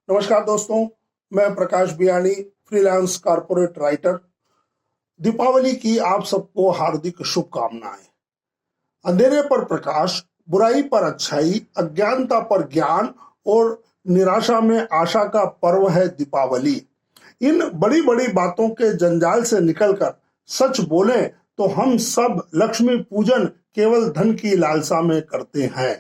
नमस्कार दोस्तों, मैं Prakash Biyani, freelance corporate writer. Deepavali की आप सबको हार्दिक शुभकामनाएं। अंधेरे पर प्रकाश, बुराई पर अच्छाई, अज्ञानता पर ज्ञान और निराशा में आशा का पर्व है दीपावली। इन बड़ी बड़ी बातों के जंजाल से निकलकर सच बोलें तो हम सब लक्ष्मी पूजन केवल धन की लालसा में करते हैं।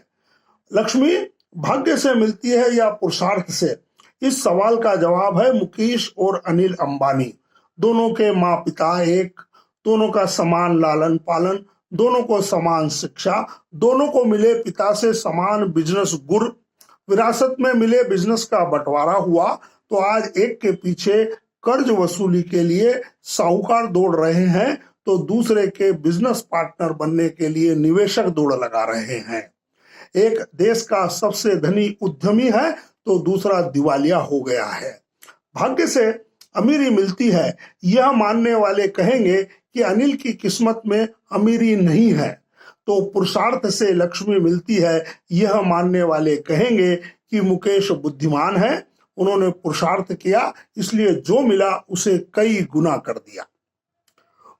लक्ष्मी भाग्य से मिलती है या पुरुषार्थ से? इस सवाल का जवाब है मुकेश और अनिल अंबानी। दोनों के माँ पिता एक, दोनों का समान लालन पालन, दोनों को समान शिक्षा, दोनों को मिले पिता से समान बिजनेस गुर। विरासत में मिले बिजनेस का बंटवारा हुआ तो आज एक के पीछे कर्ज वसूली के लिए साहूकार दौड़ रहे हैं तो दूसरे के बिजनेस पार्टनर बनने के लिए निवेशक दौड़ लगा रहे हैं। एक देश का सबसे धनी उद्यमी है तो दूसरा दिवालिया हो गया है। भाग्य से अमीरी मिलती है, यह मानने वाले कहेंगे कि अनिल की किस्मत में अमीरी नहीं है। तो पुरुषार्थ से लक्ष्मी मिलती है, यह मानने वाले कहेंगे कि मुकेश बुद्धिमान है, उन्होंने पुरुषार्थ किया इसलिए जो मिला उसे कई गुना कर दिया।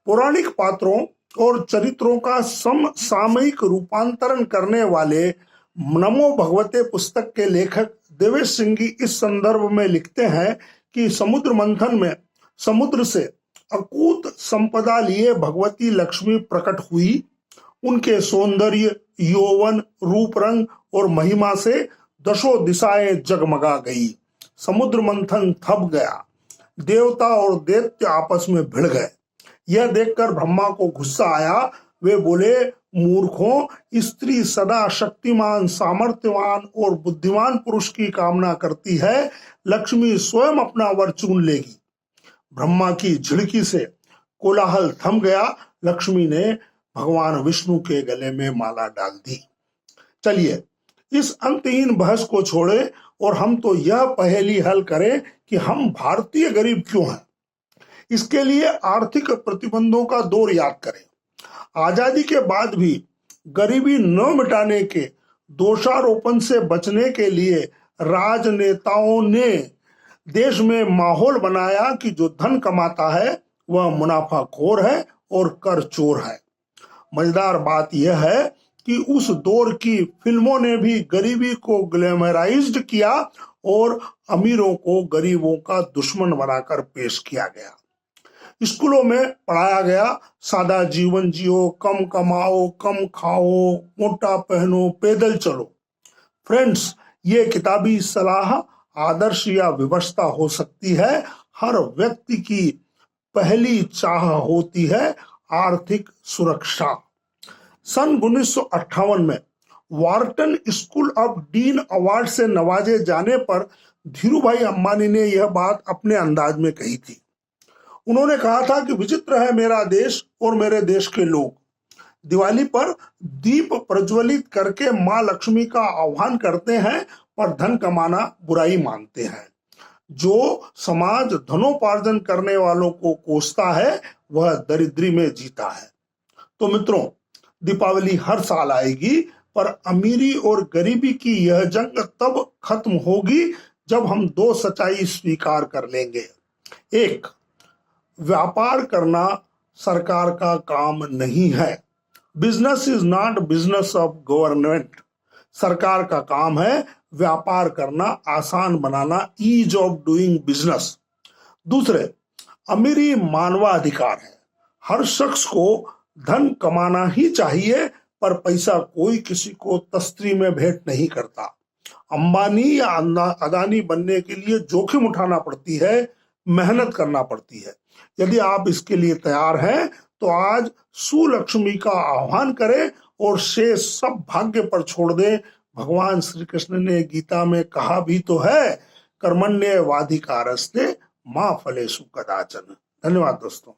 पौराणिक पात्रों और चरित्रों का समसामयिक रूपांतरण करने वाले नमो भगवते पुस्तक के लेखक देवेश सिंह जी इस संदर्भ में लिखते हैं कि समुद्र मंथन में समुद्र से अकूत संपदा लिए भगवती लक्ष्मी प्रकट हुई। उनके सौंदर्य, यौवन, रूप रंग और महिमा से दशों दिशाएं जगमगा गई। समुद्र मंथन थम गया, देवता और दैत्य आपस में भिड़ गए। यह देखकर ब्रह्मा को गुस्सा आया। वे बोले, मूर्खों, स्त्री सदा शक्तिमान, सामर्थ्यवान और बुद्धिमान पुरुष की कामना करती है, लक्ष्मी स्वयं अपना वर चुन लेगी। ब्रह्मा की झिड़की से कोलाहल थम गया। लक्ष्मी ने भगवान विष्णु के गले में माला डाल दी। चलिए इस अंतहीन बहस को छोड़े और हम तो यह पहेली हल करें कि हम भारतीय गरीब क्यों हैं। इसके लिए आर्थिक प्रतिबंधों का दौर याद करें। आजादी के बाद भी गरीबी न मिटाने के दोषारोपण से बचने के लिए राजनेताओं ने देश में माहौल बनाया कि जो धन कमाता है वह मुनाफाखोर है और कर चोर है। मजेदार बात यह है कि उस दौर की फिल्मों ने भी गरीबी को ग्लैमराइज्ड किया और अमीरों को गरीबों का दुश्मन बनाकर पेश किया गया। स्कूलों में पढ़ाया गया, सादा जीवन जियो, कम कमाओ, कम खाओ, मोटा पहनो, पैदल चलो। फ्रेंड्स, ये किताबी सलाह आदर्श या विवशता हो सकती है। हर व्यक्ति की पहली चाह होती है आर्थिक सुरक्षा। सन 1958 में Wharton school of dean award से नवाजे जाने पर धीरूभाई अंबानी ने यह बात अपने अंदाज में कही थी। उन्होंने कहा था कि विचित्र है मेरा देश और मेरे देश के लोग। दिवाली पर दीप प्रज्वलित करके मां लक्ष्मी का आह्वान करते हैं पर धन कमाना बुराई मानते हैं। जो समाज धनोपार्जन करने वालों को कोसता है वह दरिद्री में जीता है। तो मित्रों, दीपावली हर साल आएगी पर अमीरी और गरीबी की यह जंग तब खत्म होगी जब हम दो सच्चाई स्वीकार कर लेंगे। एक, व्यापार करना सरकार का काम नहीं है। Business is not business of government. सरकार का काम है व्यापार करना आसान बनाना, ईज ऑफ डूइंग बिजनेस। दूसरे, अमीरी मानवाधिकार है। हर शख्स को धन कमाना ही चाहिए पर पैसा कोई किसी को तस्त्री में भेंट नहीं करता। अंबानी या अदानी बनने के लिए जोखिम उठाना पड़ती है, मेहनत करना पड़ती है। यदि आप इसके लिए तैयार हैं तो आज सुलक्ष्मी का आह्वान करें और शेष सब भाग्य पर छोड़ दें। भगवान श्री कृष्ण ने गीता में कहा भी तो है, कर्मण्येवाधिकारस्ते मा फलेषु कदाचन। धन्यवाद दोस्तों।